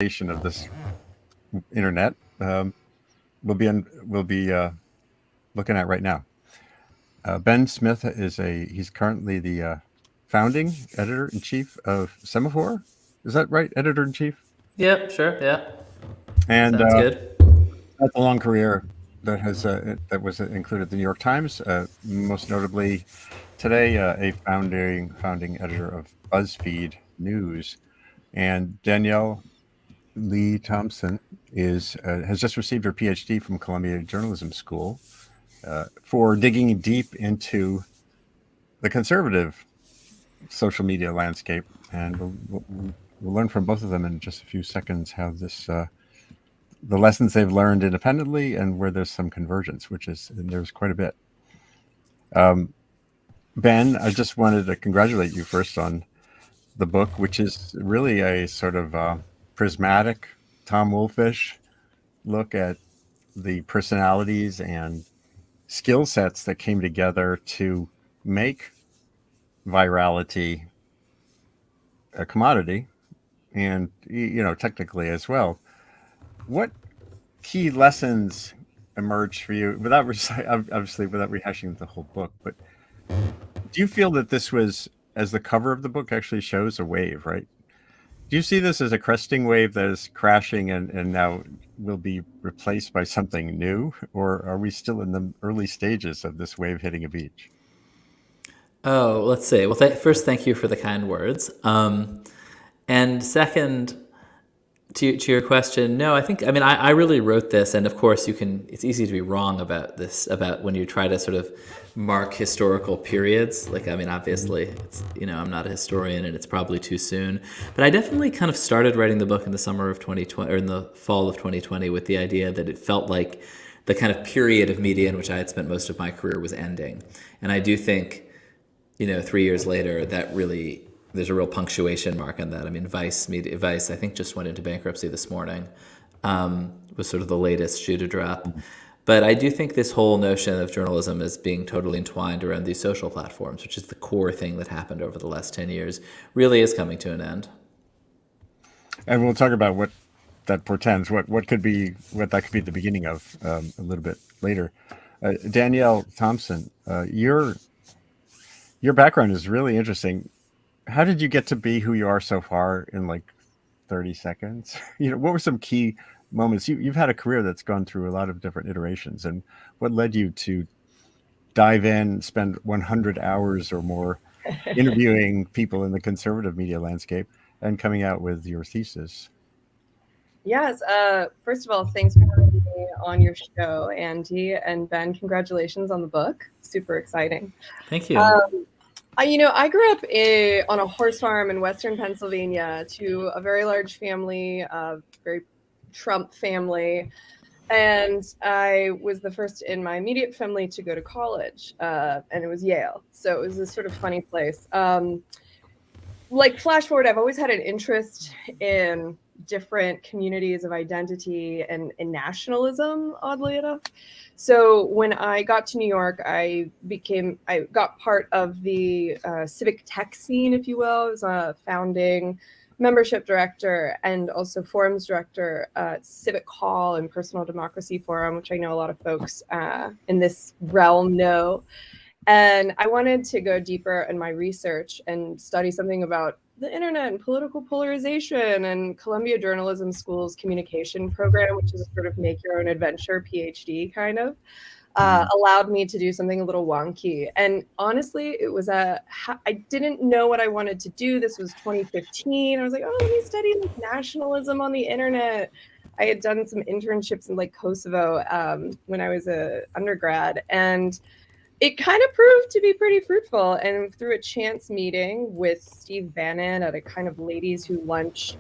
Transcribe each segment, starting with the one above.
of this internet we'll be looking at right now. Ben Smith he's currently the founding editor in chief of Semafor. Is that right? Editor in chief, Yep, sure, yeah. and Sounds good. that's a long career that was included the New York Times, most notably today a founding editor of Buzzfeed News, and Danielle Lee Tomson is has just received her Ph.D. from Columbia Journalism School for digging deep into the conservative social media landscape, and we'll learn from both of them in just a few seconds how the lessons they've learned independently and where there's some convergence, and there's quite a bit. Ben, I just wanted to congratulate you first on the book, which is really a sort of prismatic, Tom Wolfish look at the personalities and skill sets that came together to make virality a commodity, and technically as well. What key lessons emerged for you without obviously without rehashing the whole book, but do you feel that this was, as the cover of the book actually shows, a wave, right? Do you see this as a cresting wave that is crashing and now will be replaced by something new, or are we still in the early stages of this wave hitting a beach? Oh, let's see. Well, first, thank you for the kind words. And second, to your question, no, I mean, I really wrote this, and of course it's easy to be wrong about this, about when you try to sort of mark historical periods. Like, I mean, obviously, I'm not a historian and it's probably too soon, but I definitely kind of started writing the book in the summer of 2020, or in the fall of 2020, with the idea that it felt like the kind of period of media in which I had spent most of my career was ending. And I do think, 3 years later, that really, there's a real punctuation mark on that. I mean, Vice, I think, just went into bankruptcy this morning, was sort of the latest shoe to drop. But I do think this whole notion of journalism as being totally entwined around these social platforms, which is the core thing that happened over the last 10 years, really is coming to an end. And we'll talk about what that portends, what that could be the beginning of a little bit later. Danielle Tomson, your background is really interesting. How did you get to be who you are so far in like 30 seconds? What were some key moments? You've had a career that's gone through a lot of different iterations, and what led you to dive in, spend 100 hours or more interviewing people in the conservative media landscape and coming out with your thesis? Yes. First of all, thanks for having me on your show, Andy, and Ben. Congratulations on the book. Super exciting. Thank you. I grew up on a horse farm in Western Pennsylvania to a very large family, very Trump family. And I was the first in my immediate family to go to college, and it was Yale. So it was this sort of funny place. Like, flash forward, I've always had an interest in different communities of identity and nationalism, oddly enough. So when I got to New York, I got part of the civic tech scene, if you will. I was a founding membership director and also forums director at Civic Hall and Personal Democracy Forum, which I know a lot of folks in this realm know. And I wanted to go deeper in my research and study something about the internet and political polarization, and Columbia Journalism School's communication program, which is a sort of make your own adventure PhD kind of, allowed me to do something a little wonky. And honestly, I didn't know what I wanted to do. This was 2015. I was like, oh, let me study like nationalism on the internet. I had done some internships in like Kosovo when I was an undergrad, and it kind of proved to be pretty fruitful. And through a chance meeting with Steve Bannon at a kind of ladies who lunch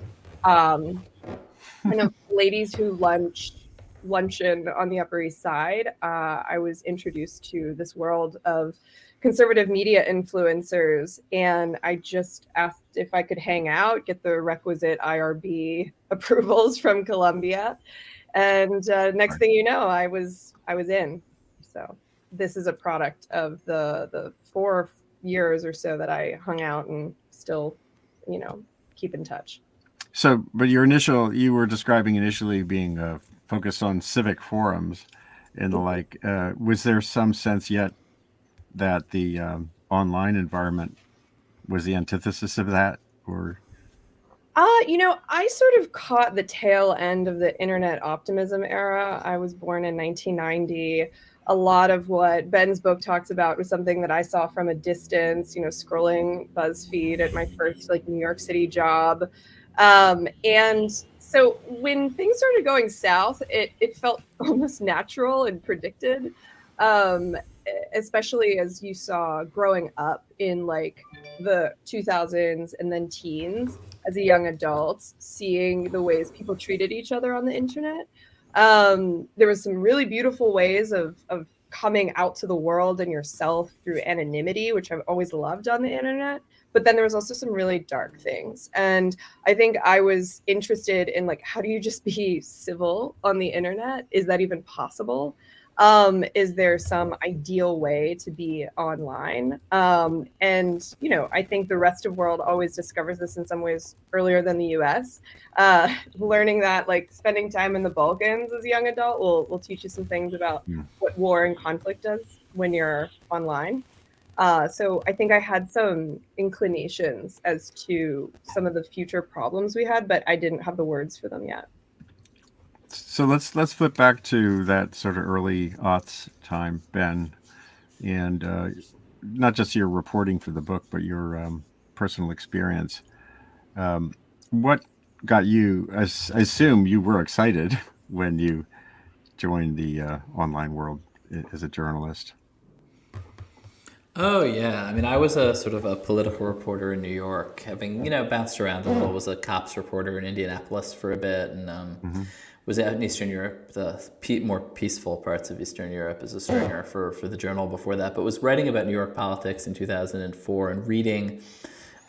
luncheon on the Upper East Side, I was introduced to this world of conservative media influencers, and I just asked if I could hang out, get the requisite IRB approvals from Columbia, and next thing you know, I was in. So this is a product of the 4 years or so that I hung out and still, keep in touch. So, but you were describing initially being focused on civic forums and the like. Was there some sense yet that the online environment was the antithesis of that, or? I sort of caught the tail end of the internet optimism era. I was born in 1990. A lot of what Ben's book talks about was something that I saw from a distance, scrolling Buzzfeed at my first New York City job. And so when things started going south, it felt almost natural and predicted, um, especially as you saw growing up in the 2000s and then teens as a young adult, seeing the ways people treated each other on the internet. There was some really beautiful ways of coming out to the world and yourself through anonymity, which I've always loved on the internet. But then there was also some really dark things. And I think I was interested in how do you just be civil on the internet? Is that even possible? Is there some ideal way to be online? And I think the rest of the world always discovers this in some ways earlier than the US. Learning that spending time in the Balkans as a young adult will teach you some things about what war and conflict does when you're online. So I think I had some inclinations as to some of the future problems we had, but I didn't have the words for them yet. So let's flip back to that sort of early aughts time, Ben, and not just your reporting for the book, but your personal experience. What got you? I assume you were excited when you joined the online world as a journalist. Oh yeah, I mean, I was a sort of a political reporter in New York, having bounced around a little. Was a cops reporter in Indianapolis for a bit, and was out in Eastern Europe, the more peaceful parts of Eastern Europe, as a stringer for the Journal before that. But was writing about New York politics in 2004 and reading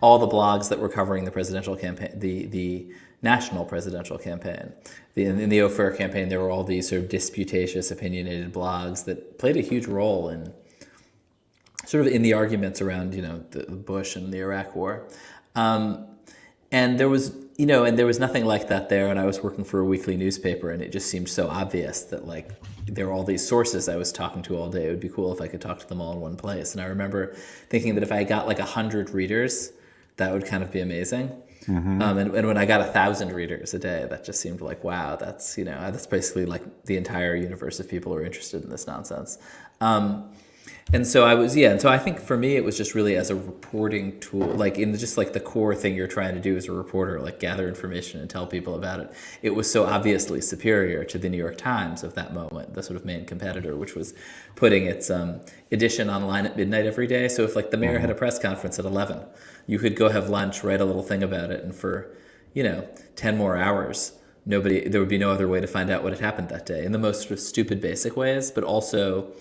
all the blogs that were covering the presidential campaign, the national presidential campaign. In the Ofer campaign, there were all these sort of disputatious, opinionated blogs that played a huge role in sort of in the arguments around, the Bush and the Iraq War. And there was, there was nothing like that there. And I was working for a weekly newspaper, and it just seemed so obvious that there were all these sources I was talking to all day. It would be cool if I could talk to them all in one place. And I remember thinking that if I got 100 readers, that would kind of be amazing. And when I got 1,000 readers a day, that just seemed wow, that's, that's basically the entire universe of people who are interested in this nonsense. And so and so I think for me it was just really as a reporting tool, in just the core thing you're trying to do as a reporter, gather information and tell people about it. It was so obviously superior to the New York Times of that moment, the sort of main competitor, which was putting its edition online at midnight every day. So if the mayor had a press conference at 11, you could go have lunch, write a little thing about it, and for 10 more hours, there would be no other way to find out what had happened that day in the most sort of stupid, basic ways, but also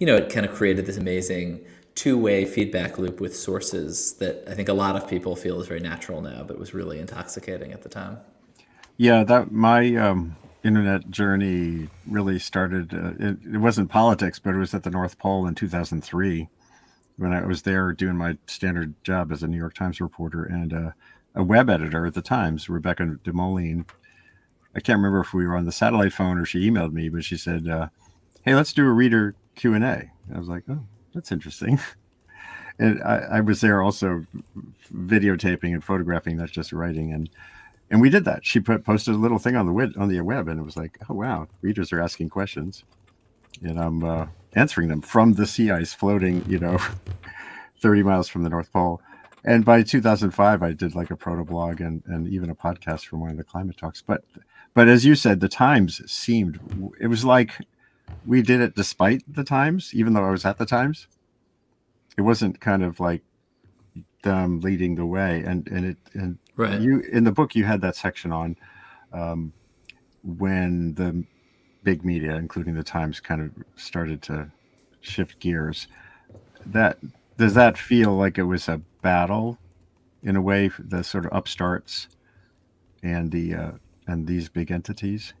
it kind of created this amazing two-way feedback loop with sources that I think a lot of people feel is very natural now, but was really intoxicating at the time. Yeah, that my internet journey really started. It wasn't politics, but it was at the North Pole in 2003 when I was there doing my standard job as a New York Times reporter, and a web editor at the Times, Rebecca DeMoline. I can't remember if we were on the satellite phone or she emailed me, but she said, "Hey, let's do a reader Q&A." I was like, oh, that's interesting. And I was there also videotaping and photographing, not just writing. And we did that. She posted a little thing on the web, and it was like, oh, wow, readers are asking questions. And I'm answering them from the sea ice floating, 30 miles from the North Pole. And by 2005, I did a proto-blog and even a podcast for one of the climate talks. But as you said, the Times it was like we did it despite the Times, even though I was at the Times. It wasn't kind of them leading the way. And Right. You in the book you had that section on when the big media, including the Times, kind of started to shift gears. Does that feel like it was a battle in a way, the sort of upstarts and these big entities?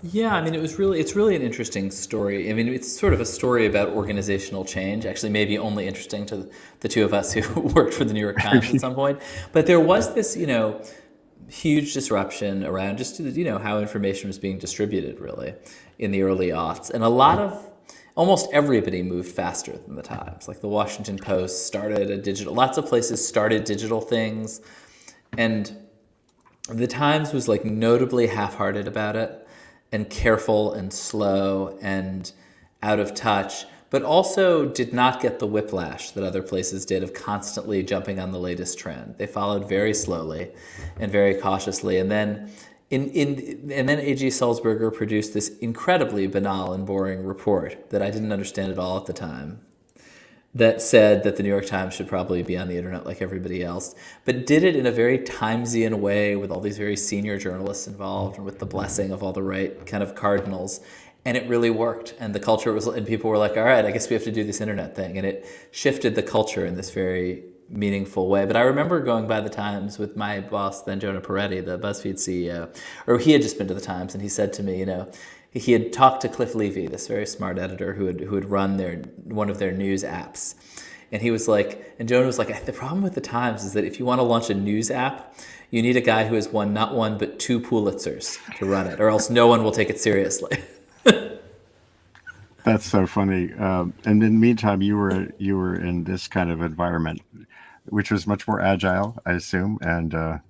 Yeah, I mean, it's really an interesting story. I mean, it's sort of a story about organizational change, actually maybe only interesting to the two of us who worked for the New York Times at some point. But there was this, huge disruption around just, how information was being distributed, really, in the early aughts. And almost everybody moved faster than the Times. Like the Washington Post started lots of places started digital things. And the Times was like notably half-hearted about it and careful and slow and out of touch, but also did not get the whiplash that other places did of constantly jumping on the latest trend. They followed very slowly and very cautiously. And then and then A.G. Sulzberger produced this incredibly banal and boring report that I didn't understand at all at the time, that said that the New York Times should probably be on the internet like everybody else, but did it in a very Timesian way with all these very senior journalists involved and with the blessing of all the right kind of cardinals. And it really worked. And the culture and people were like, all right, I guess we have to do this internet thing. And it shifted the culture in this very meaningful way. But I remember going by the Times with my boss, then Jonah Peretti, the Buzzfeed CEO, or he had just been to the Times, and he said to me, he had talked to Cliff Levy, this very smart editor who had run one of their news apps. And he was like, and Jonah was like, the problem with the Times is that if you want to launch a news app, you need a guy who has won not one, but 2 Pulitzers to run it, or else no one will take it seriously. That's so funny. And in the meantime, you were in this kind of environment, which was much more agile, I assume, and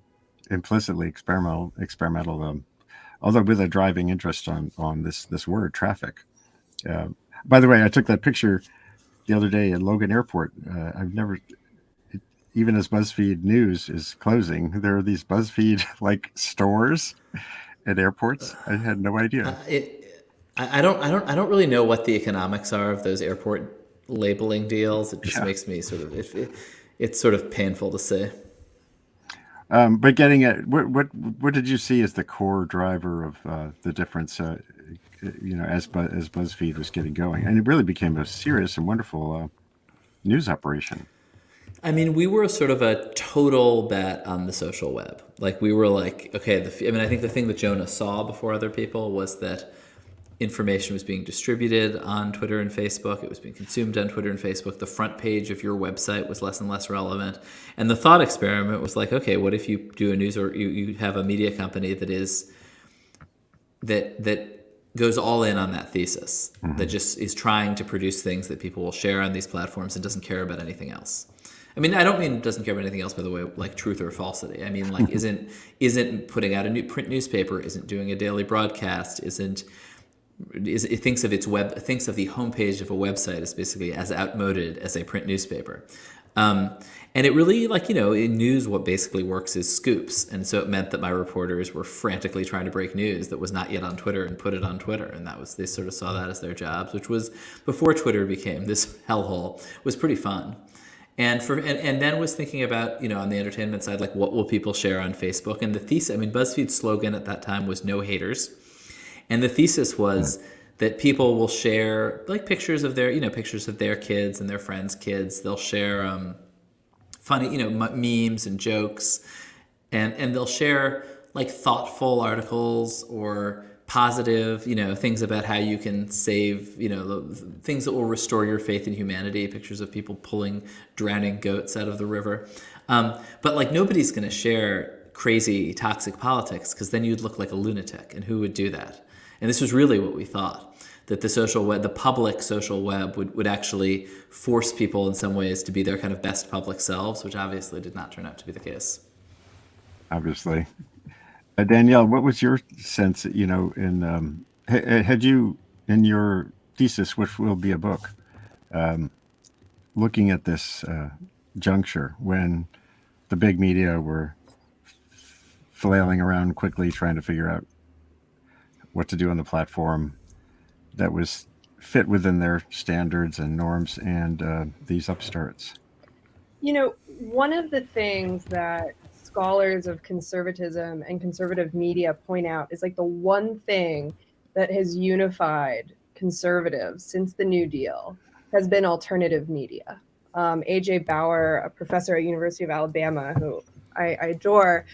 implicitly experimental. Although with a driving interest on this word traffic. By the way, I took that picture the other day at Logan Airport. Even as BuzzFeed News is closing, there are these BuzzFeed like stores at airports. I had no idea. I don't really know what the economics are of those airport labeling deals. It just makes me it's sort of painful to see. But getting at what did you see as the core driver of the difference? As BuzzFeed was getting going, and it really became a serious and wonderful news operation. I mean, we were sort of a total bet on the social web. Like we were like, okay. I think the thing that Jonah saw before other people was that information was being distributed on Twitter and Facebook. It was being consumed on Twitter and Facebook. The front page of your website was less and less relevant. And the thought experiment was like, okay, what if you do a news, or you have a media company that goes all in on that thesis, that just is trying to produce things that people will share on these platforms and doesn't care about anything else. I mean, I don't mean doesn't care about anything else, by the way, like truth or falsity. I mean, like isn't putting out a new print newspaper, isn't doing a daily broadcast, it thinks of the homepage of a website as basically as outmoded as a print newspaper. And it really, in news, what basically works is scoops. And so it meant that my reporters were frantically trying to break news that was not yet on Twitter and put it on Twitter. And they sort of saw that as their jobs, which was, before Twitter became this hellhole, was pretty fun. And then was thinking about, on the entertainment side, like what will people share on Facebook? And the thesis, BuzzFeed's slogan at that time was no haters. And the thesis was that people will share like pictures of their kids and their friends' kids. They'll share funny, memes and jokes, and they'll share like thoughtful articles or positive, things about how you can save, things that will restore your faith in humanity. Pictures of people pulling drowning goats out of the river. But like nobody's going to share crazy, toxic politics, because then you'd look like a lunatic, and who would do that? And this was really what we thought, that the public social web would actually force people in some ways to be their kind of best public selves, which obviously did not turn out to be the case. Obviously. Danielle, what was your sense, had you, in your thesis, which will be a book, looking at this juncture when the big media were flailing around quickly trying to figure out what to do on the platform that was fit within their standards and norms, and these upstarts? One of the things that scholars of conservatism and conservative media point out is like the one thing that has unified conservatives since the New Deal has been alternative media. A.J. Bauer, a professor at University of Alabama, who I adore,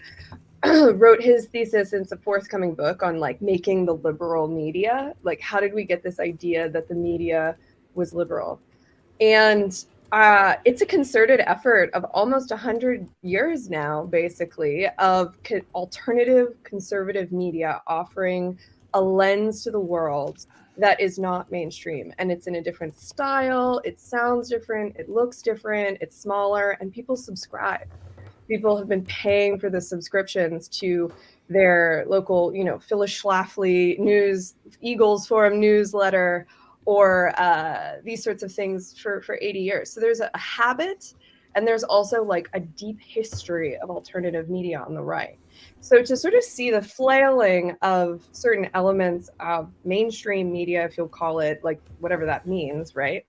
wrote his thesis in a forthcoming book on like making the liberal media. Like, how did we get this idea that the media was liberal? And it's a concerted effort of almost 100 years now, basically, of alternative conservative media offering a lens to the world that is not mainstream. And it's in a different style, it sounds different, it looks different, it's smaller, and people subscribe. People have been paying for the subscriptions to their local, Phyllis Schlafly News, Eagles Forum newsletter, or these sorts of things for 80 years. So there's a habit, and there's also like a deep history of alternative media on the right. So to sort of see the flailing of certain elements of mainstream media, if you'll call it, like whatever that means, right?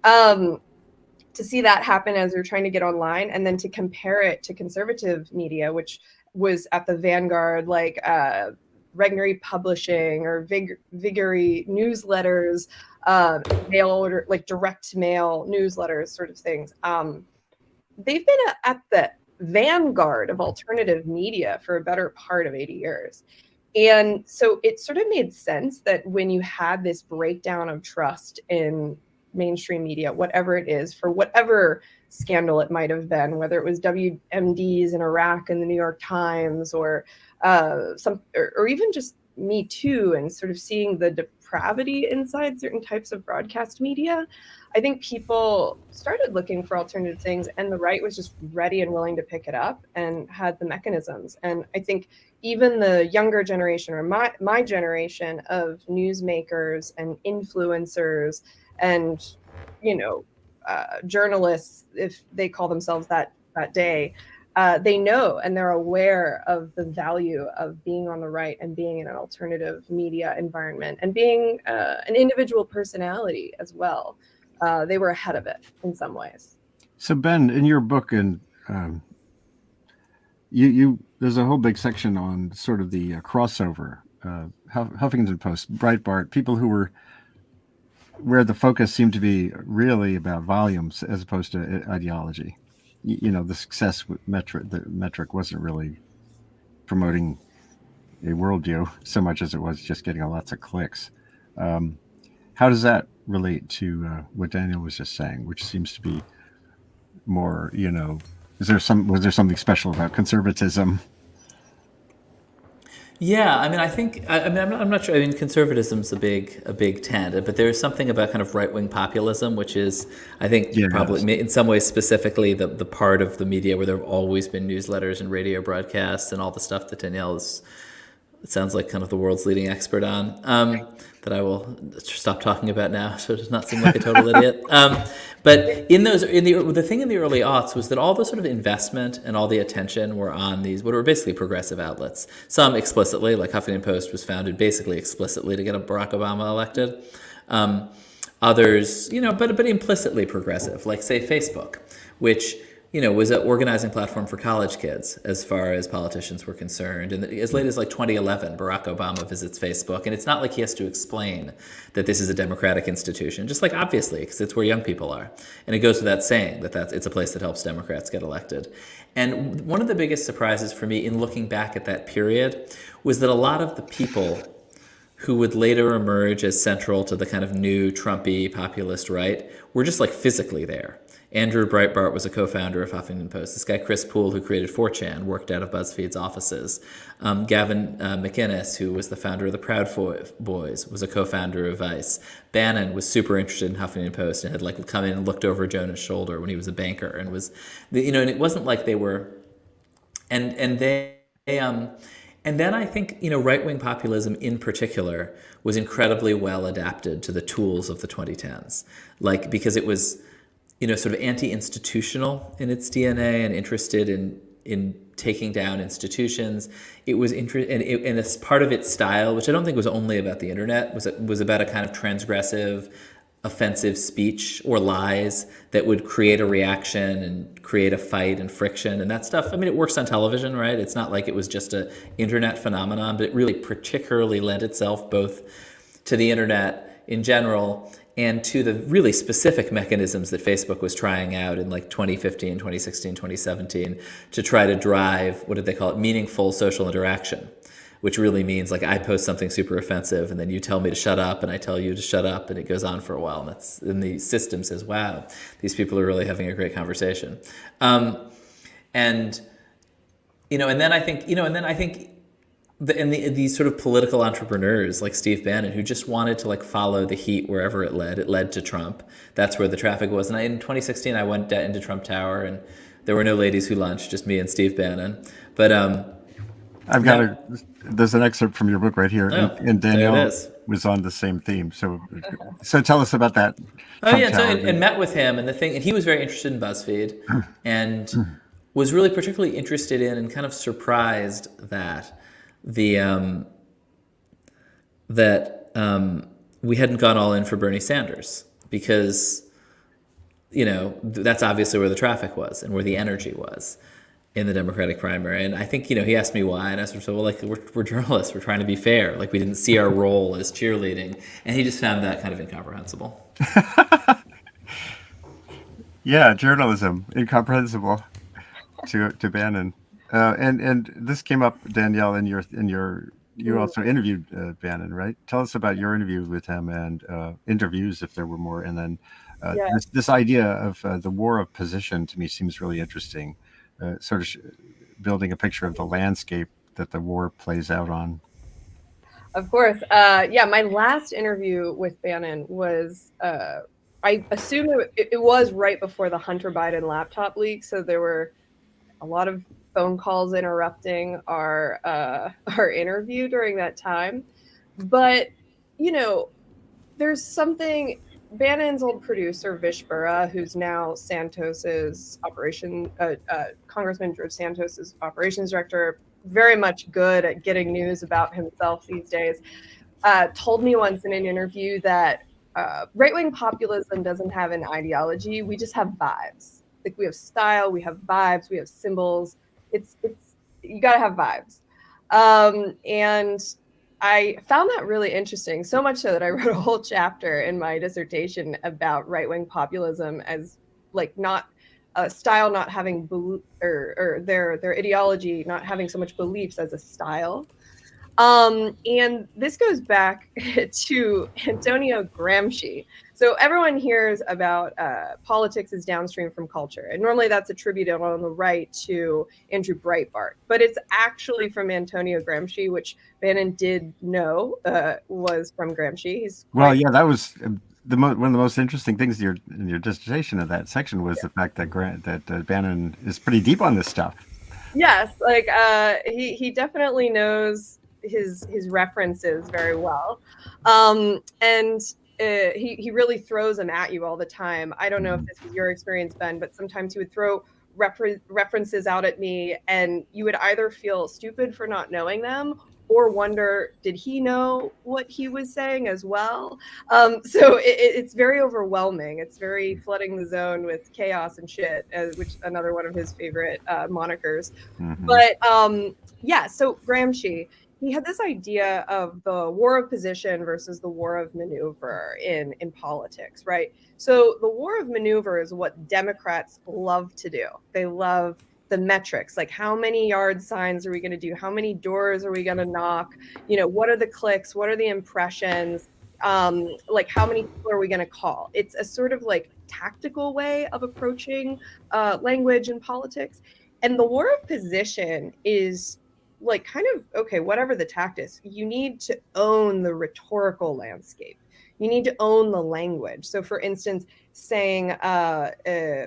To see that happen as you're trying to get online, and then to compare it to conservative media, which was at the vanguard, like Regnery Publishing or Viggory newsletters, mail order, like direct mail newsletters, sort of things. They've been at the vanguard of alternative media for a better part of 80 years. And so it sort of made sense that when you had this breakdown of trust in mainstream media, whatever it is, for whatever scandal it might have been, whether it was WMDs in Iraq in the New York Times, or or even just Me Too, and sort of seeing the depravity inside certain types of broadcast media, I think people started looking for alternative things, and the right was just ready and willing to pick it up and had the mechanisms. And I think even the younger generation, or my generation of newsmakers and influencers and journalists, if they call themselves that day, they know and they're aware of the value of being on the right and being in an alternative media environment and being an individual personality as well. They were ahead of it in some ways. So Ben, in your book, and you there's a whole big section on sort of the crossover, Huffington Post, Breitbart, people who were where the focus seemed to be really about volumes as opposed to ideology. The success metric, the metric wasn't really promoting a worldview so much as it was just getting lots of clicks. How does that relate to what Daniel was just saying, which seems to be more, was there something special about conservatism? Yeah, I mean, I think, I'm not sure. I mean, conservatism's a big tent, but there's something about kind of right-wing populism, which is, I think, probably in some ways specifically the part of the media where there have always been newsletters and radio broadcasts and all the stuff that Danielle is, it sounds like, kind of the world's leading expert on, that I will stop talking about now so it does not seem like a total idiot. But the thing in the early aughts was that all the sort of investment and all the attention were on these, what were basically progressive outlets. Some explicitly, like Huffington Post was founded basically explicitly to get Barack Obama elected. Others, but implicitly progressive, like say Facebook, which was an organizing platform for college kids as far as politicians were concerned. And as late as like 2011, Barack Obama visits Facebook. And it's not like he has to explain that this is a democratic institution, just like obviously, because it's where young people are. And it goes without saying that it's a place that helps Democrats get elected. And one of the biggest surprises for me in looking back at that period was that a lot of the people who would later emerge as central to the kind of new Trumpy populist right were just like physically there. Andrew Breitbart was a co-founder of Huffington Post. This guy, Chris Poole, who created 4chan, worked out of Buzzfeed's offices. Gavin McInnes, who was the founder of the Proud Boys, was a co-founder of Vice. Bannon was super interested in Huffington Post and had come in and looked over Jonah's shoulder when he was a banker and was, and it wasn't like they were, and then I think, right-wing populism in particular was incredibly well adapted to the tools of the 2010s, because it was, sort of anti-institutional in its DNA and interested in taking down institutions. It was and as part of its style, which I don't think was only about the internet, was about a kind of transgressive, offensive speech or lies that would create a reaction and create a fight and friction and that stuff. I mean, it works on television, right? It's not like it was just an internet phenomenon, but it really particularly lent itself both to the internet in general and to the really specific mechanisms that Facebook was trying out in 2015, 2016, 2017 to try to drive, what did they call it, meaningful social interaction. which really means like I post something super offensive and then you tell me to shut up and I tell you to shut up, and it goes on for a while. And the system says, wow, these people are really having a great conversation. And and then I think these sort of political entrepreneurs like Steve Bannon, who just wanted to like follow the heat wherever it led to Trump. That's where the traffic was. And in 2016, I went into Trump Tower, and there were no ladies who lunched, just me and Steve Bannon. But there's an excerpt from your book right here, and Danielle was on the same theme. So tell us about that. And met with him, and he was very interested in Buzzfeed, and was really particularly interested in and kind of surprised that we hadn't gone all in for Bernie Sanders, because that's obviously where the traffic was and where the energy was in the Democratic primary. And I think he asked me why, and I said, well, like we're journalists, we're trying to be fair, like we didn't see our role as cheerleading, and he just found that kind of incomprehensible. Yeah, journalism incomprehensible to Bannon. And this came up, Danielle, in your you also interviewed Bannon, right? Tell us about your interview with him, and interviews if there were more. And then this idea of the war of position to me seems really interesting, sort of building a picture of the landscape that the war plays out on. Of course. My last interview with Bannon was, I assume it was right before the Hunter Biden laptop leak. So there were a lot of phone calls interrupting our interview during that time. But, there's something, Bannon's old producer, Vish Burra, who's now Santos's Congressman George Santos's operations director, very much good at getting news about himself these days, told me once in an interview that right-wing populism doesn't have an ideology. We just have vibes. Like, we have style, we have vibes, we have symbols. It's you got to have vibes. And I found that really interesting, so much so that I wrote a whole chapter in my dissertation about right-wing populism as like not a style, not having or their ideology not having so much beliefs as a style. And this goes back to Antonio Gramsci. So everyone hears about politics is downstream from culture. And normally that's attributed on the right to Andrew Breitbart. But it's actually from Antonio Gramsci, which Bannon did know was from Gramsci. That was one of the most interesting things in your dissertation of that section was the fact that Bannon is pretty deep on this stuff. Yes, like he definitely knows his references very well, and he really throws them at you all the time. I don't know if this was your experience, Ben, but sometimes he would throw references out at me, and you would either feel stupid for not knowing them or wonder, did he know what he was saying as well? So it's very overwhelming. It's very flooding the zone with chaos and shit, which another one of his favorite monikers. Mm-hmm. But so Gramsci, he had this idea of the war of position versus the war of maneuver in politics, right? So the war of maneuver is what Democrats love to do. They love the metrics, like how many yard signs are we going to do? How many doors are we going to knock? What are the clicks? What are the impressions? Like how many people are we going to call? It's a sort of like tactical way of approaching language and politics. And the war of position is like kind of, okay, whatever the tactics, you need to own the rhetorical landscape. You need to own the language. So for instance, saying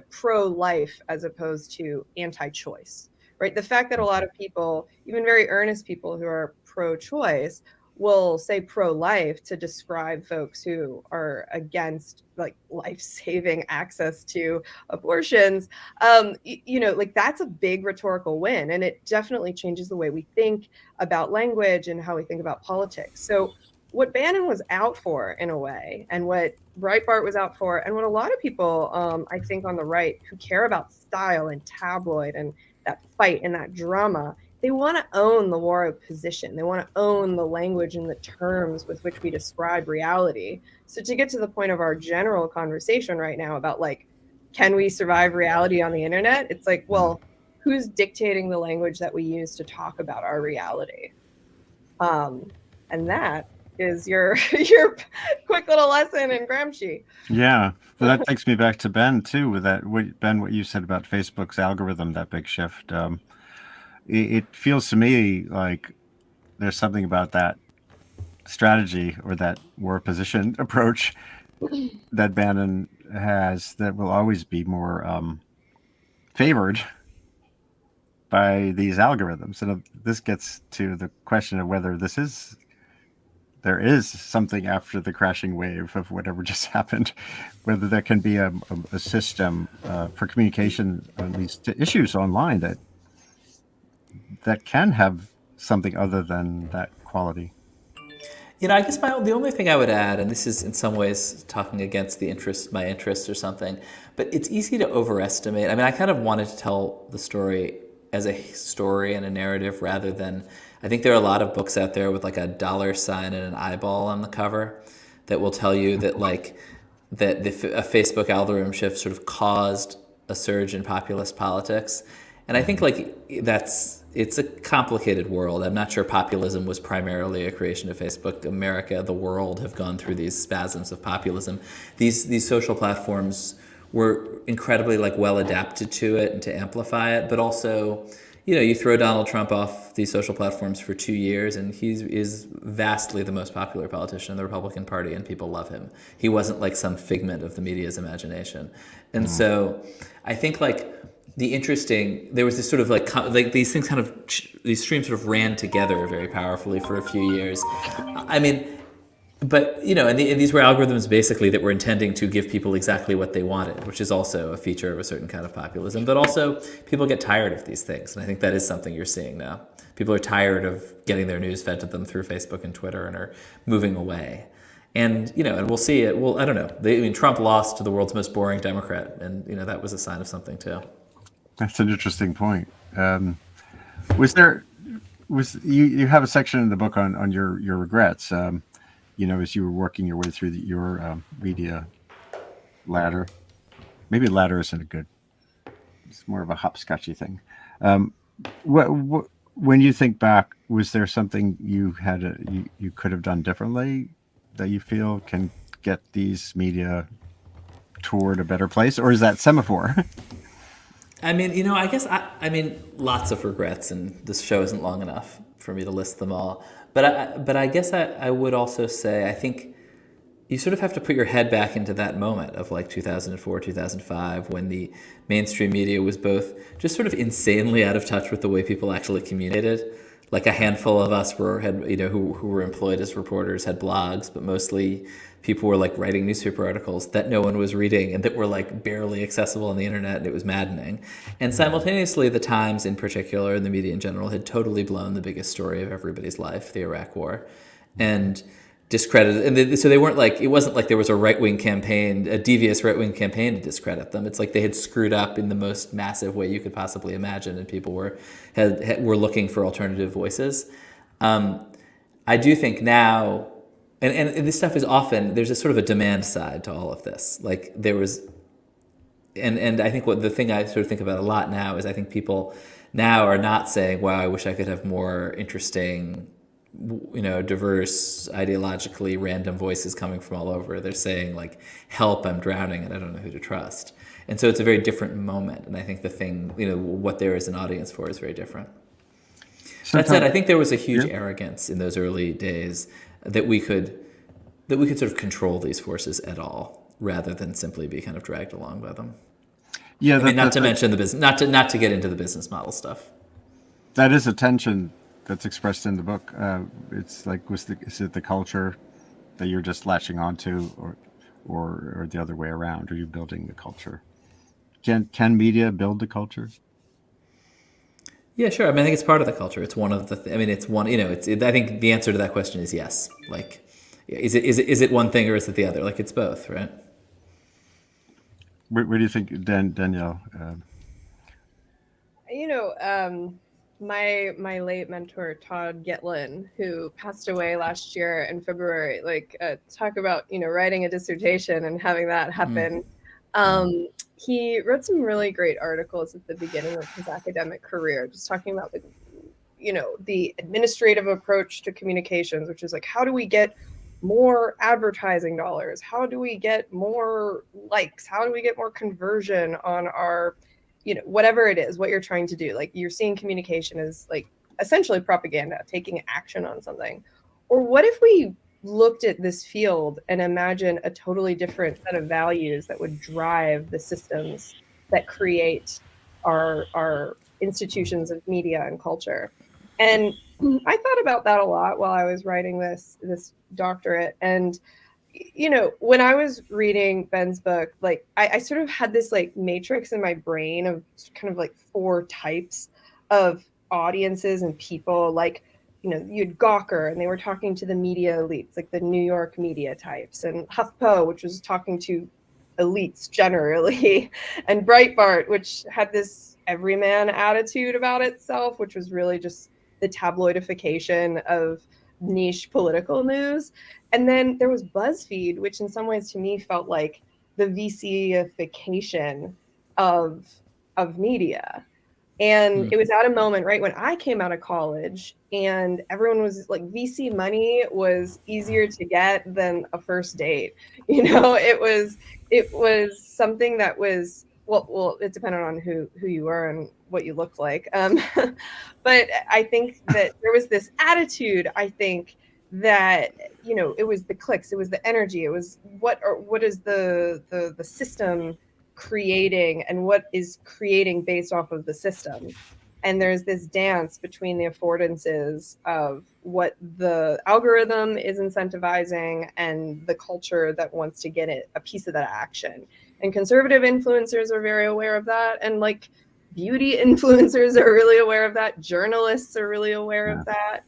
pro-life as opposed to anti-choice, right? The fact that a lot of people, even very earnest people who are pro-choice, will say pro-life to describe folks who are against like life-saving access to abortions, like that's a big rhetorical win. And it definitely changes the way we think about language and how we think about politics. So what Bannon was out for in a way, and what Breitbart was out for, and what a lot of people, I think on the right who care about style and tabloid and that fight and that drama, they want to own the war of position. They want to own the language and the terms with which we describe reality. So to get to the point of our general conversation right now about like, can we survive reality on the internet? It's like, well, who's dictating the language that we use to talk about our reality? And that is your your quick little lesson in Gramsci. Yeah, but that takes me back to Ben too. With that, Ben, what you said about Facebook's algorithm, that big shift. It feels to me like there's something about that strategy or that war position approach that Bannon has that will always be more favored by these algorithms. And this gets to the question of whether there is something after the crashing wave of whatever just happened, whether there can be a system for communication on these issues online that can have something other than that quality. I guess the only thing I would add, and this is in some ways talking against my interest or something, but it's easy to overestimate. I mean, I kind of wanted to tell the story as a story and a narrative rather than, I think there are a lot of books out there with like a $ and an eyeball on the cover that will tell you that a Facebook algorithm shift sort of caused a surge in populist politics. And I think it's a complicated world. I'm not sure populism was primarily a creation of Facebook. America, the world have gone through these spasms of populism. These social platforms were incredibly well adapted to it and to amplify it, but also, you throw Donald Trump off these social platforms for 2 years and he is vastly the most popular politician in the Republican Party and people love him. He wasn't like some figment of the media's imagination. And so I think there was this sort of these things these streams sort of ran together very powerfully for a few years. I mean, but, and these were algorithms basically that were intending to give people exactly what they wanted, which is also a feature of a certain kind of populism. But also people get tired of these things. And I think that is something you're seeing now. People are tired of getting their news fed to them through Facebook and Twitter and are moving away. And, and we'll see it. Well, I don't know. Trump lost to the world's most boring Democrat. And, that was a sign of something too. That's an interesting point. You have a section in the book on your regrets, as you were working your way through your media ladder. Maybe ladder isn't it's more of a hopscotchy thing. When you think back, was there something you could have done differently that you feel can get these media toward a better place, or is that Semafor? I mean, I guess lots of regrets, and this show isn't long enough for me to list them all. But I guess I would also say, I think you sort of have to put your head back into that moment of 2004, 2005, when the mainstream media was both just sort of insanely out of touch with the way people actually communicated. Like a handful of us who were employed as reporters had blogs, but mostly people were writing newspaper articles that no one was reading and that were barely accessible on the internet, and it was maddening. And simultaneously, the Times in particular and the media in general had totally blown the biggest story of everybody's life, the Iraq War, and discredited. And so they weren't it wasn't like there was a right-wing campaign, a devious right-wing campaign to discredit them. It's like they had screwed up in the most massive way you could possibly imagine, and people were looking for alternative voices. I do think now, and this stuff is often, there's a sort of a demand side to all of this. There was, and I think the thing I sort of think about a lot now is I think people now are not saying, wow, I wish I could have more interesting, diverse, ideologically random voices coming from all over. They're saying help, I'm drowning and I don't know who to trust. And so it's a very different moment. And I think the thing, what there is an audience for is very different. That said, I think there was a huge arrogance in those early days that we could sort of control these forces at all, rather than simply be kind of dragged along by them. Yeah, not to mention the business, not to get into the business model stuff. That is a tension that's expressed in the book. It's is it the culture that you're just latching onto, or the other way around? Are you building the culture? Can media build the culture? Yeah, sure. I think it's part of the culture. It's one of the. It's one. I think the answer to that question is yes. Is it one thing or is it the other? It's both, right? Where do you think, Danielle? My late mentor Todd Gitlin, who passed away last year in February, talk about writing a dissertation and having that happen. He wrote some really great articles at the beginning of his academic career, just talking about the administrative approach to communications, which is like, how do we get more advertising dollars? How do we get more likes? How do we get more conversion on our, whatever it is, what you're trying to do? Like, you're seeing communication as like essentially propaganda, taking action on something. Or what if we looked at this field and imagine a totally different set of values that would drive the systems that create our institutions of media and culture? And I thought about that a lot while I was writing this doctorate. And when I was reading Ben's book, like I sort of had this like matrix in my brain of kind of like 4 types of audiences and people. Like, you had Gawker, and they were talking to the media elites, like the New York media types, and HuffPo, which was talking to elites generally, and Breitbart, which had this everyman attitude about itself, which was really just the tabloidification of niche political news. And then there was Buzzfeed, which in some ways to me felt like the VC-ification of media. And it was at a moment right when I came out of college, and everyone was like, VC money was easier to get than a first date. It was something that was, well, it depended on who you were and what you looked like. But I think that there was this attitude, I think, that, it was the clicks, it was the energy, it was what is the system creating, and what is creating based off of the system. And there's this dance between the affordances of what the algorithm is incentivizing and the culture that wants to get a piece of that action. And conservative influencers are very aware of that, and like beauty influencers are really aware of that, journalists are really aware of that.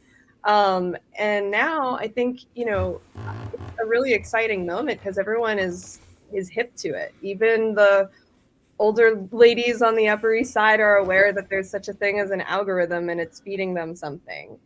And now I think, it's a really exciting moment because everyone is hip to it. Even the older ladies on the Upper East Side are aware that there's such a thing as an algorithm, and it's feeding them something.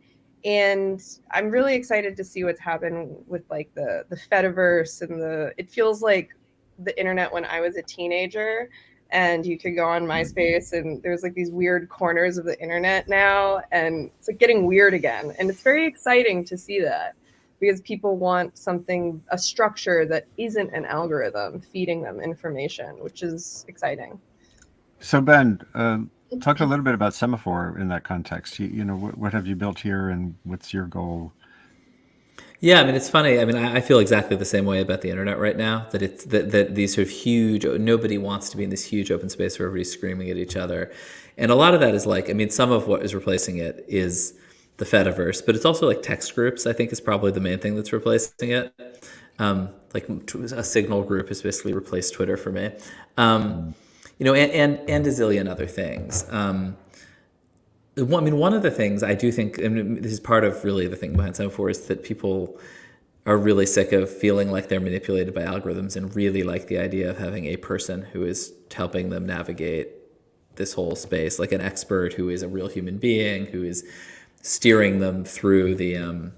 And I'm really excited to see what's happened with like the Fediverse, and it feels like the internet when I was a teenager, and you could go on MySpace, and there's like these weird corners of the internet now, and it's like getting weird again. And it's very exciting to see that, because people want something, a structure that isn't an algorithm feeding them information, which is exciting. So Ben, talk a little bit about Semafor in that context. What have you built here, and what's your goal? Yeah, I mean, it's funny. I mean, I feel exactly the same way about the internet right now, that it's that these sort of huge, nobody wants to be in this huge open space where everybody's screaming at each other. And a lot of that is like, I mean, some of what is replacing it is the Fediverse, but it's also like text groups, I think, is probably the main thing that's replacing it. Like a Signal group has basically replaced Twitter for me. And a zillion other things. One of the things I do think, and this is part of really the thing behind Semafor, is that people are really sick of feeling like they're manipulated by algorithms, and really like the idea of having a person who is helping them navigate this whole space, like an expert who is a real human being who is steering them through this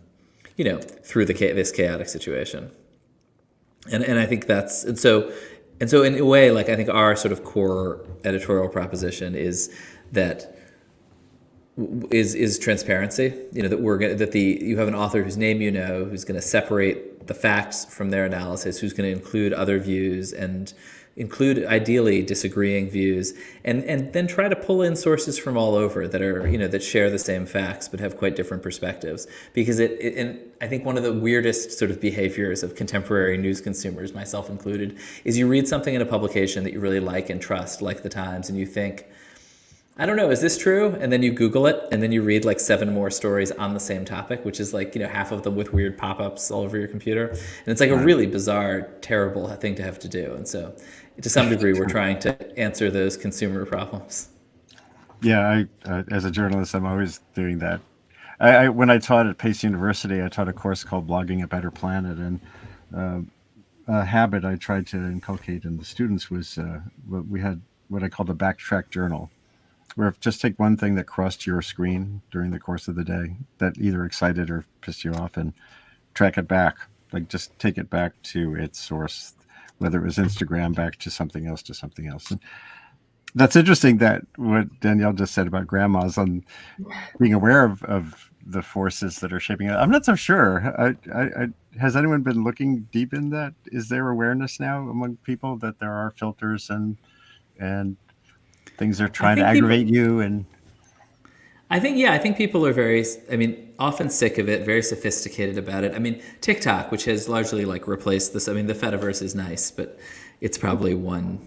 chaotic situation. And I think that's, and so in a way, like, I think our sort of core editorial proposition is that is transparency. That you have an author whose name who's going to separate the facts from their analysis, who's going to include other views and include ideally disagreeing views, and then try to pull in sources from all over that are that share the same facts but have quite different perspectives. Because and I think one of the weirdest sort of behaviors of contemporary news consumers, myself included, is you read something in a publication that you really like and trust, like the Times, and you think, I don't know, is this true? And then you Google it, and then you read like 7 more stories on the same topic, which is like, half of them with weird pop-ups all over your computer. And it's like a really bizarre, terrible thing to have to do. And so to some degree, we're trying to answer those consumer problems. Yeah, as a journalist, I'm always doing that. When I taught at Pace University, I taught a course called Blogging a Better Planet. And a habit I tried to inculcate in the students was we had what I called a backtrack journal, where just take one thing that crossed your screen during the course of the day that either excited or pissed you off, and track it back. Like, just take it back to its source, whether it was Instagram, back to something else, And That's interesting that what Danielle just said about grandmas on being aware of the forces that are shaping it. I'm not so sure. Has anyone been looking deep in that? Is there awareness now among people that there are filters and things are I trying to think people. aggravate you? And I think people are very, I mean, often sick of it, very sophisticated about it. I mean, TikTok, which has largely like replaced this. I mean, the Fediverse is nice, but it's probably one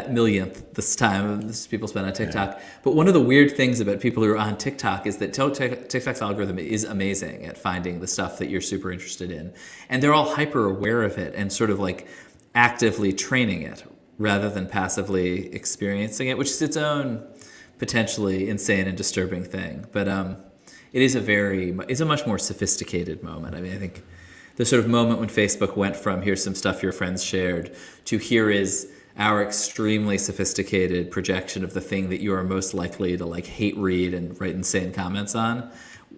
millionth this time this people spend on TikTok. But one of the weird things about people who are on TikTok is that TikTok's algorithm is amazing at finding the stuff that you're super interested in, and they're all hyper aware of it and sort of like actively training it rather than passively experiencing it, which is its own potentially insane and disturbing thing. But it's a much more sophisticated moment. I mean, I think the sort of moment when Facebook went from here's some stuff your friends shared to here is our extremely sophisticated projection of the thing that you are most likely to like hate read and write insane comments on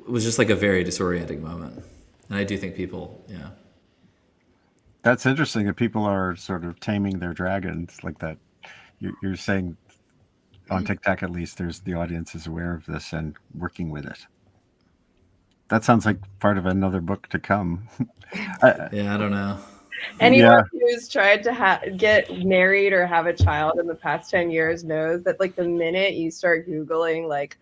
was just like a very disorienting moment. And I do think people, yeah. that's interesting that people are sort of taming their dragons like that. You're saying on TikTok, at least, there's the audience is aware of this and working with it. That sounds like part of another book to come. Yeah, I don't know. Anyone Yeah, who's tried to get married or have a child in the past 10 years knows that like the minute you start Googling like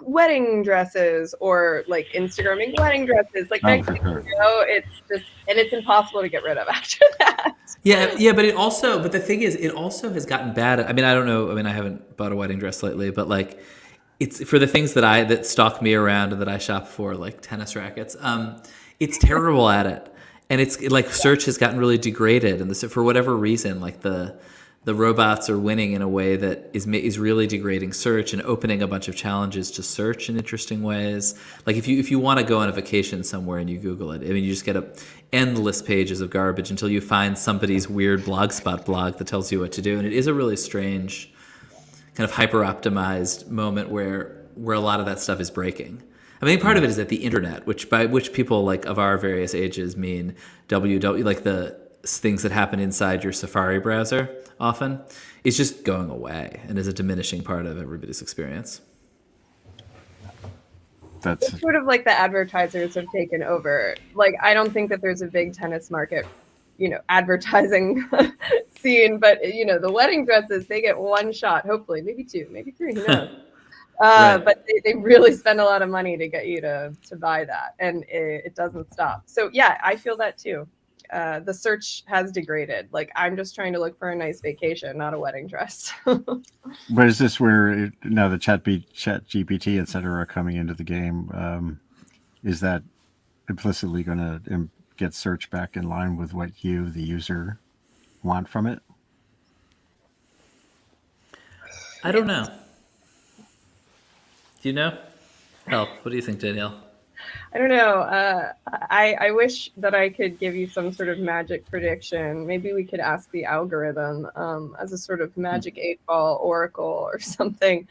wedding dresses or like Instagramming wedding dresses, like oh, next for thing sure. you know, it's just, and it's impossible to get rid of after that. Yeah, but the thing is, it also has gotten bad. I mean, I don't know. I mean, I haven't bought a wedding dress lately, but like, it's for the things that stalk me around and that I shop for, like tennis rackets. It's terrible at it, and it's like search has gotten really degraded, and this for whatever reason, like the robots are winning in a way that is really degrading search and opening a bunch of challenges to search in interesting ways. Like if you want to go on a vacation somewhere and you Google it, I mean, you just get endless pages of garbage until you find somebody's weird blogspot blog that tells you what to do, and it is a really strange kind of hyper optimized moment where a lot of that stuff is breaking. I mean, part of it is that the internet, which people like of our various ages mean www, like the things that happen inside your Safari browser, often is just going away and is a diminishing part of everybody's experience. That's It's sort of like the advertisers have taken over. Like, I don't think that there's a big tennis market, advertising scene, but the wedding dresses, they get one shot, hopefully, maybe two, maybe three, who knows? Right. But they really spend a lot of money to get you to buy that, and it doesn't stop. So yeah, I feel that too. The search has degraded. Like, I'm just trying to look for a nice vacation, not a wedding dress. but is this where now the chat GPT, et cetera, are coming into the game? Is that implicitly going to get search back in line with what you, the user, want from it? I don't know. Do you know? Help. What do you think, Danielle? I don't know. I wish that I could give you some sort of magic prediction. Maybe we could ask the algorithm as a sort of magic 8-ball oracle or something.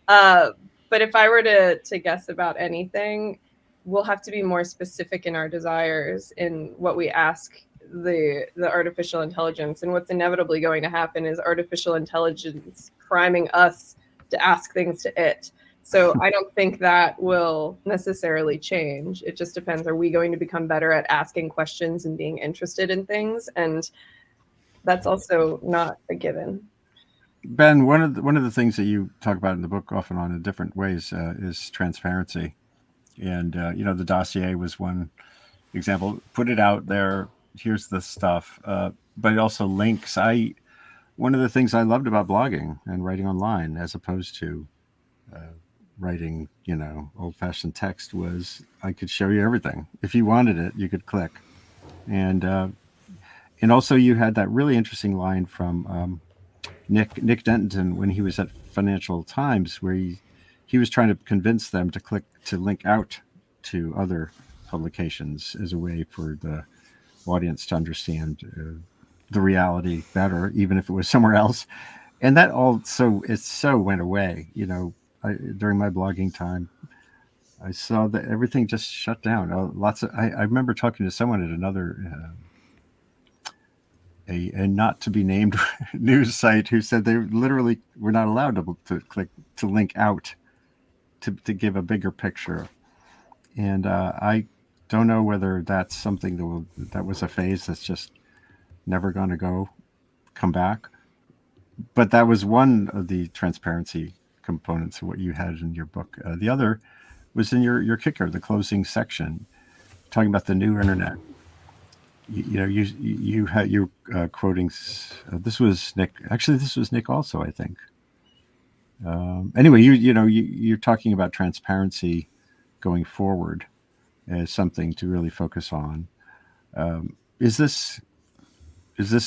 But if I were to guess about anything, we'll have to be more specific in our desires in what we ask the artificial intelligence. And what's inevitably going to happen is artificial intelligence priming us to ask things to it. So I don't think that will necessarily change. It just depends. Are we going to become better at asking questions and being interested in things? And that's also not a given. Ben, one of the things that you talk about in the book often on in different ways is transparency, and the dossier was one example. Put it out there. Here's the stuff, but it also links. One of the things I loved about blogging and writing online, as opposed to writing, old-fashioned text, was I could show you everything. If you wanted it, you could click, and also you had that really interesting line from Nick Denton when he was at Financial Times, where he was trying to convince them to link out to other publications as a way for the audience to understand the reality better, even if it was somewhere else. And that so went away. During my blogging time, I saw that everything just shut down. I remember talking to someone at another a not to be named news site who said they literally were not allowed to link out to give a bigger picture. And I don't know whether that's something that was a phase that's just never going to come back. But that was one of the transparency components of what you had in your book. The other was in your kicker, the closing section, talking about the new internet. You had you quoting. This was Nick. Actually, this was Nick also, I think. Anyway, you're talking about transparency going forward as something to really focus on. Is this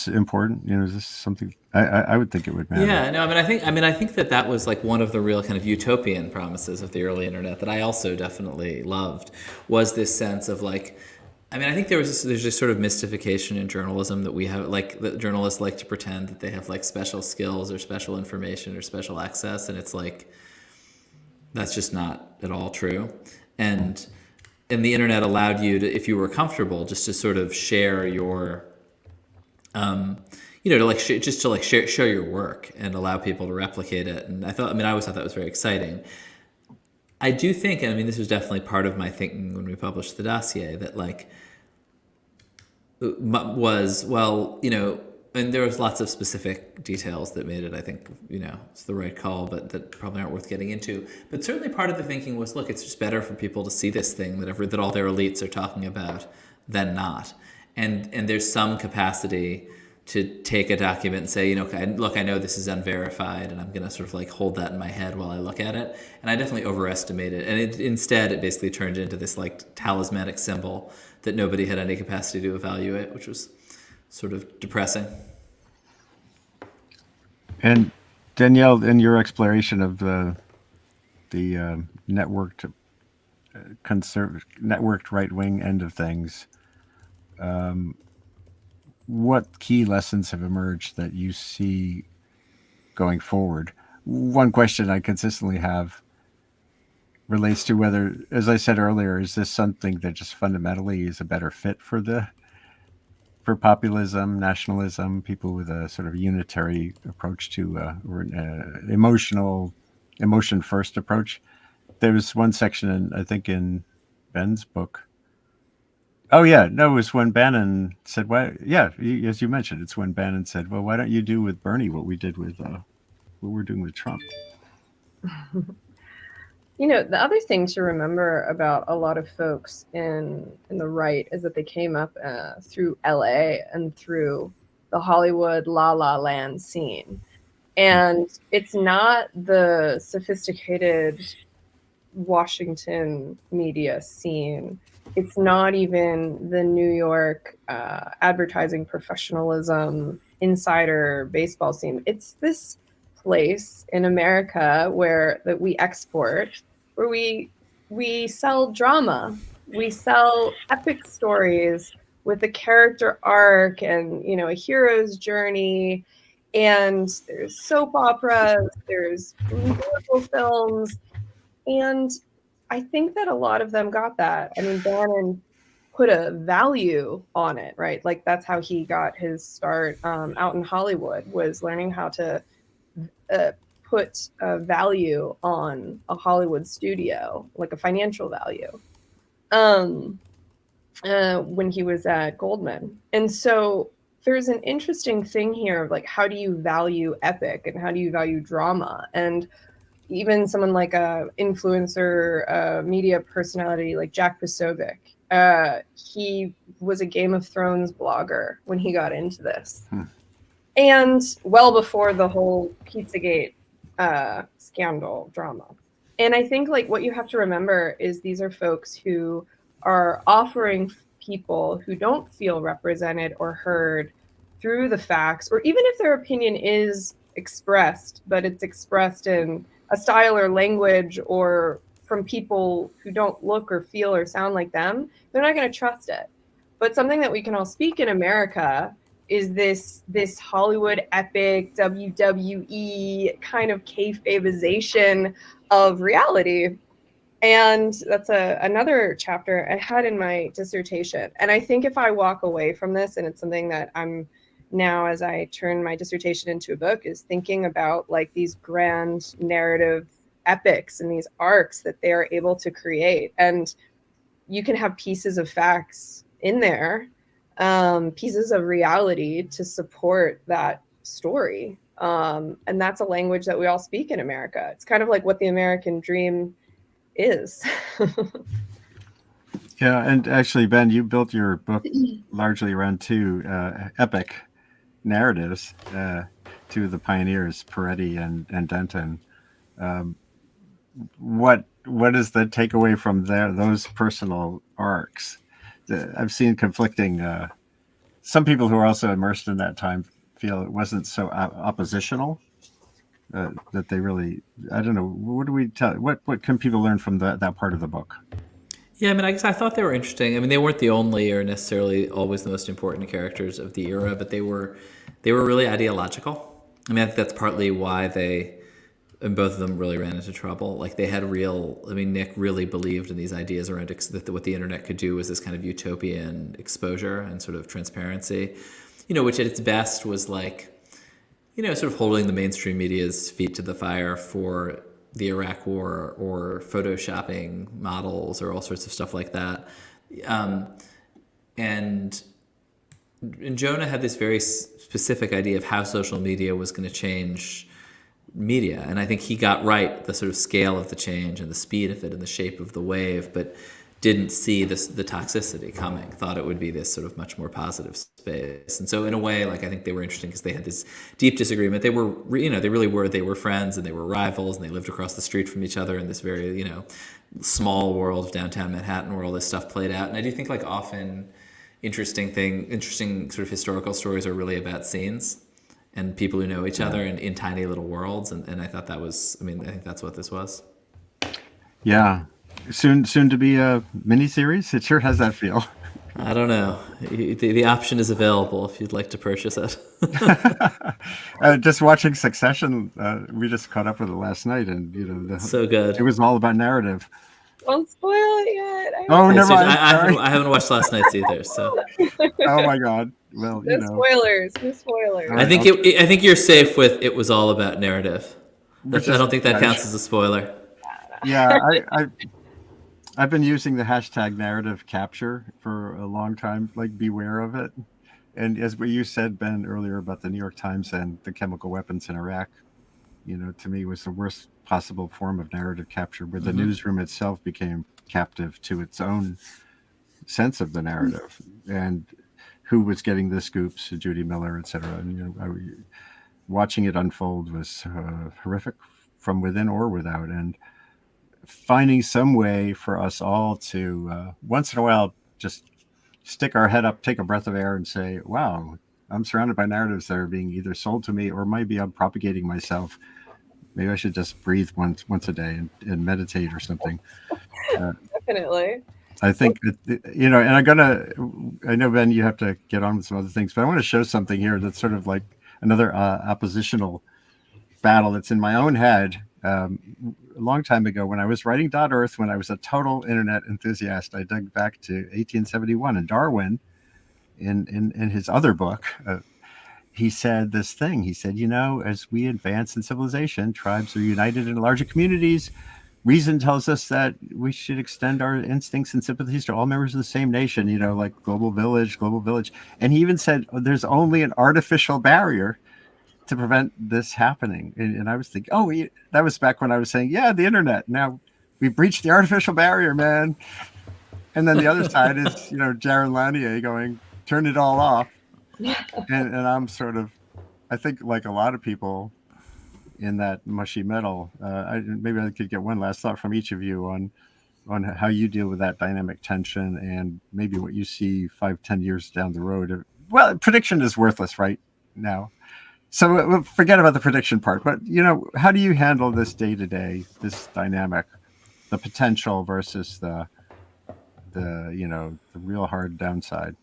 important? Is this something I would think it would matter? Yeah, no, I think that was like one of the real kind of utopian promises of the early internet that I also definitely loved, was this sense of like, I think there's this sort of mystification in journalism that we have, like that journalists like to pretend that they have like special skills or special information or special access, and it's like that's just not at all true. And the internet allowed you to, if you were comfortable, just to sort of share your show your work and allow people to replicate it. And I always thought that was very exciting. I do think, and this was definitely part of my thinking when we published the dossier, that like and there was lots of specific details that made it, I think, it's the right call, but that probably aren't worth getting into. But certainly part of the thinking was, look, it's just better for people to see this thing that all their elites are talking about than not. And there's some capacity to take a document and say, look, I know this is unverified, and I'm going to sort of like hold that in my head while I look at it. And I definitely overestimated. And instead, it basically turned into this like talismanic symbol that nobody had any capacity to evaluate, which was sort of depressing. And Danielle, in your exploration of the networked right-wing end of things, what key lessons have emerged that you see going forward? One question I consistently have relates to whether, as I said earlier, is this something that just fundamentally is a better fit for populism, nationalism, people with a sort of unitary approach to or emotion first approach? There was one section I think in Ben's book. Oh yeah, no, it was when Bannon said, "Why?" Yeah, as you mentioned, it's when Bannon said, "Well, why don't you do with Bernie what we did with what we're doing with Trump?" The other thing to remember about a lot of folks in the right is that they came up through LA and through the Hollywood La La Land scene. And it's not the sophisticated Washington media scene. It's not even the New York advertising professionalism insider baseball scene. It's this place in America that we export, where we sell drama. We sell epic stories with a character arc and a hero's journey. And there's soap operas, there's historical films, and I think that a lot of them got that. Bannon put a value on it, right? Like that's how he got his start out in Hollywood, was learning how to put a value on a Hollywood studio, like a financial value, when he was at Goldman. And so there's an interesting thing here of like, how do you value epic and how do you value drama? And even someone like a influencer media personality like Jack Posobiec, he was a Game of Thrones blogger when he got into this. And well before the whole Pizzagate scandal drama. And I think like what you have to remember is these are folks who are offering people who don't feel represented or heard through the facts, or even if their opinion is expressed, but it's expressed in a style or language or from people who don't look or feel or sound like them, they're not going to trust it. But something that we can all speak in America is this Hollywood epic WWE kind of kayfabeization of reality. And that's another chapter I had in my dissertation. And I think if I walk away from this, and it's something that I'm now as I turn my dissertation into a book is thinking about like these grand narrative epics and these arcs that they are able to create. And you can have pieces of facts in there, pieces of reality to support that story. And that's a language that we all speak in America. It's kind of like what the American dream is. Yeah, and actually, Ben, you built your book largely around two epic narratives, two of the pioneers, Peretti and Denton. What is the takeaway from those personal arcs? I've seen conflicting. Some people who are also immersed in that time feel it wasn't so oppositional. That they really, I don't know. What do we tell? What can people learn from that part of the book? Yeah, I mean, I guess I thought they were interesting. I mean, they weren't the only or necessarily always the most important characters of the era, but they were really ideological. I mean, I think that's partly why and both of them really ran into trouble. Like they had Nick really believed in these ideas around that what the internet could do was this kind of utopian exposure and sort of transparency, which at its best was like, sort of holding the mainstream media's feet to the fire for the Iraq War or photoshopping models or all sorts of stuff like that. And Jonah had this very specific idea of how social media was going to change media. And I think he got right the sort of scale of the change and the speed of it and the shape of the wave, but didn't see the toxicity coming, thought it would be this sort of much more positive space. And so in a way, like, I think they were interesting because they had this deep disagreement. They were, they were friends and they were rivals and they lived across the street from each other in this very, small world of downtown Manhattan where all this stuff played out. And I do think like often interesting sort of historical stories are really about scenes and people who know each other in tiny little worlds. And I thought that was, I think that's what this was. Yeah. Soon to be a miniseries. It sure has that feel. I don't know. The option is available if you'd like to purchase it. Just watching Succession, we just caught up with it last night, and so good. It was all about narrative. Don't spoil it yet. Oh, never mind. I haven't watched last night's either. So. Oh my God. Well, no spoilers. No spoilers. I think you're safe with it was all about narrative. I don't think that counts as a spoiler. Yeah, I've been using the hashtag narrative capture for a long time, like beware of it. And as what you said, Ben, earlier about the New York Times and the chemical weapons in Iraq, to me was the worst possible form of narrative capture, where the newsroom itself became captive to its own sense of the narrative and who was getting the scoops, Judy Miller, et cetera. And, watching it unfold was horrific from within or without. And finding some way for us all to once in a while just stick our head up, take a breath of air and say, wow, I'm surrounded by narratives that are being either sold to me or maybe I'm propagating myself. Maybe I should just breathe once a day and meditate or something. Definitely. I think, and I know, Ben, you have to get on with some other things, but I want to show something here that's sort of like another oppositional battle that's in my own head. A long time ago when I was writing .earth, when I was a total internet enthusiast, I dug back to 1871, and Darwin, in his other book, he said this thing. He said, as we advance in civilization, tribes are united in larger communities. Reason tells us that we should extend our instincts and sympathies to all members of the same nation, like global village. And he even said, there's only an artificial barrier to prevent this happening. And I was thinking, that was back when I was saying, the internet. Now we breached the artificial barrier, man. And then the other side is, Jaron Lanier going, turn it all off. And I'm sort of, I think like a lot of people in that mushy middle, maybe I could get one last thought from each of you on how you deal with that dynamic tension and maybe what you see 5-10 years down the road. Well, prediction is worthless right now. So we'll forget about the prediction part, but how do you handle this day to day, this dynamic, the potential versus the real hard downside?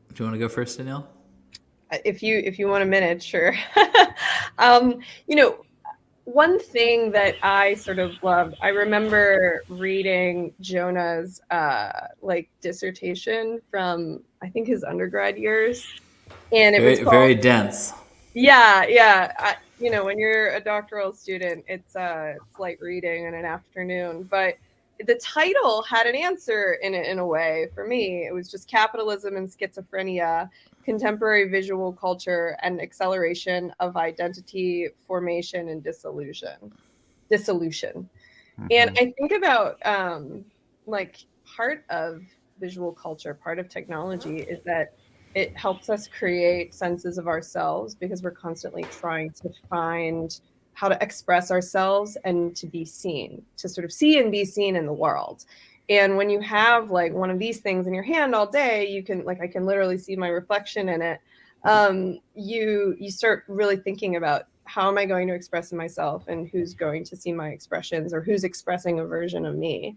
Do you want to go first, Danielle? If you want a minute, sure. one thing that I sort of loved, I remember reading Jonah's like dissertation from, I think, his undergrad years, and it was Very, called, very dense. yeah. You know, when you're a doctoral student, it's light reading in an afternoon, but the title had an answer in it in a way for me. It was just Capitalism and Schizophrenia, Contemporary Visual Culture and Acceleration of Identity Formation and Dissolution. And I think about like part of visual culture, part of technology is that it helps us create senses of ourselves because we're constantly trying to find how to express ourselves and to be seen, to sort of see and be seen in the world. And when you have like one of these things in your hand all day, you can, like, I can literally see my reflection in it. You start really thinking about, how am I going to express myself, and who's going to see my expressions, or who's expressing a version of me.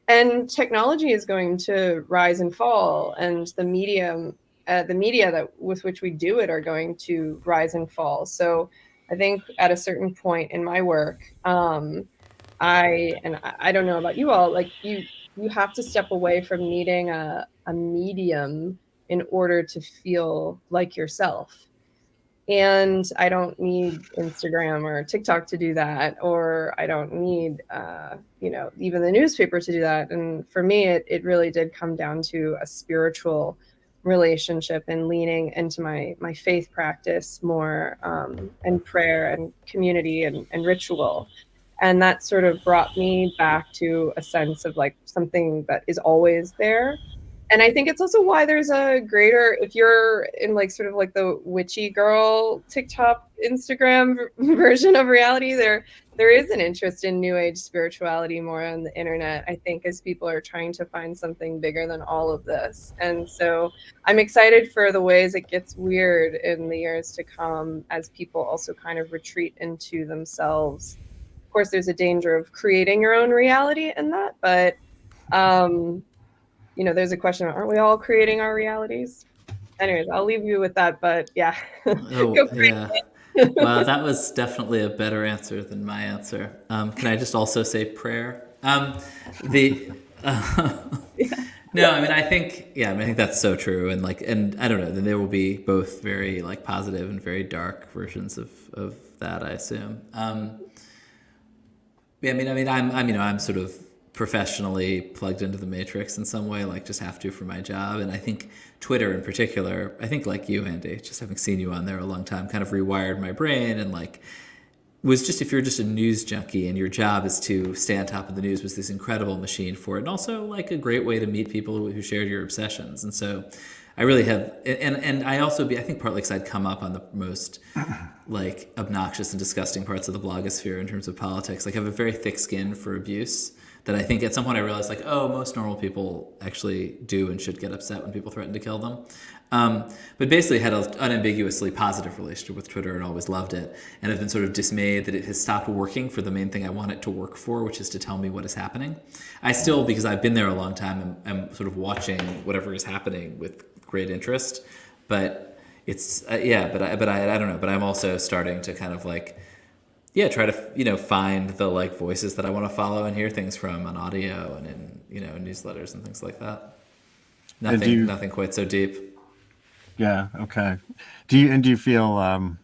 And technology is going to rise and fall, and the media that with which we do it are going to rise and fall. So I think at a certain point in my work, I don't know about you all, like you have to step away from needing a medium in order to feel like yourself. And I don't need Instagram or TikTok to do that, or I don't need, you know, even the newspaper to do that. And for me, it really did come down to a spiritual relationship and leaning into my faith practice more, and prayer and community and ritual. And that sort of brought me back to a sense of like something that is always there. And I think it's also why there's a greater, if you're in like sort of like the witchy girl TikTok, Instagram version of reality, there is an interest in new age spirituality more on the internet, I think, as people are trying to find something bigger than all of this. And so I'm excited for the ways it gets weird in the years to come, as people also kind of retreat into themselves. Of course, there's a danger of creating your own reality in that, but you know, there's a question, aren't we all creating our realities? Anyways, I'll leave you with that, but yeah. Oh, Go for yeah. it. Well, that was definitely a better answer than my answer. Can I just also say prayer? The No, I mean, I think, yeah, I mean, I think that's so true, and like, and I don't know, then there will be both very like positive and very dark versions of that, I assume. Yeah, I'm sort of professionally plugged into the matrix in some way, like just have to for my job. And I think Twitter in particular, I think like you, Andy, just having seen you on there a long time, kind of rewired my brain, and like was just, if you're just a news junkie and your job is to stay on top of the news, was this incredible machine for it, and also like a great way to meet people who shared your obsessions. And so I really have, and I also I think partly because I'd come up on the most like obnoxious and disgusting parts of the blogosphere in terms of politics. Like I have a very thick skin for abuse that I think at some point I realized, like, oh, most normal people actually do and should get upset when people threaten to kill them. But basically had an unambiguously positive relationship with Twitter and always loved it, and have been sort of dismayed that it has stopped working for the main thing I want it to work for, which is to tell me what is happening. I still, because I've been there a long time, am sort of watching whatever is happening with great interest. But it's, but I don't know, but I'm also starting to kind of like, try to, find the like voices that I want to follow and hear things from on audio and in, newsletters and things like that. Nothing quite so deep. Yeah. Okay. Do you feel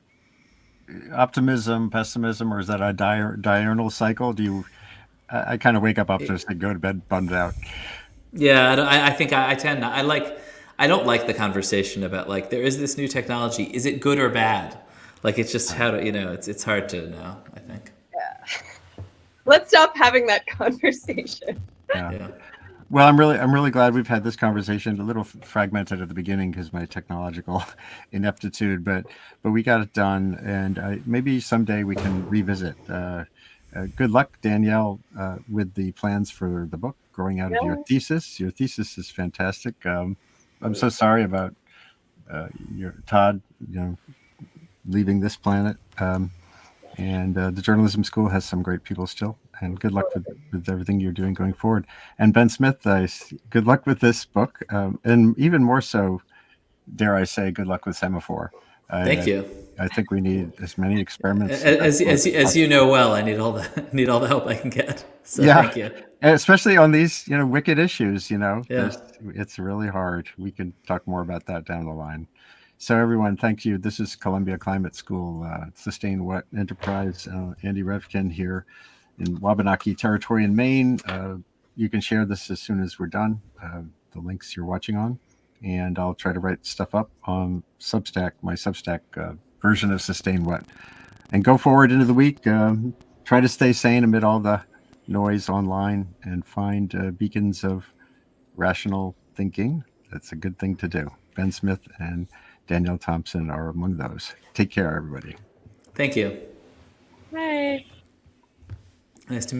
optimism, pessimism, or is that a diurnal cycle? I kind of wake up optimistic and go to bed bummed out. Yeah, I think I tend not. I don't like the conversation about like, there is this new technology. Is it good or bad? Like, it's just how to, it's hard to know, I think. Yeah. Let's stop having that conversation. Yeah. Well, I'm really glad we've had this conversation. A little fragmented at the beginning because my technological ineptitude, but we got it done, and maybe someday we can revisit. Good luck, Danielle, with the plans for the book growing out of your thesis. Your thesis is fantastic. I'm so sorry about your Todd, leaving this planet. And the journalism school has some great people still. And good luck with everything you're doing going forward. And Ben Smith, good luck with this book. And even more so, dare I say, good luck with Semafor. Thank you. I think we need as many experiments. As you know well, I need all the help I can get. So Yeah, thank you. especially on these, wicked issues. Yeah. It's really hard. We can talk more about that down the line. So everyone, thank you. This is Columbia Climate School Sustain What Enterprise. Andy Revkin here in Wabanaki Territory in Maine. You can share this as soon as we're done. The links you're watching on, and I'll try to write stuff up on Substack, my Substack version of Sustain What, and go forward into the week. Try to stay sane amid all the noise online and find beacons of rational thinking. That's a good thing to do. Ben Smith and Danielle Tomson are among those. Take care, everybody. Thank you. Bye. Nice to meet you.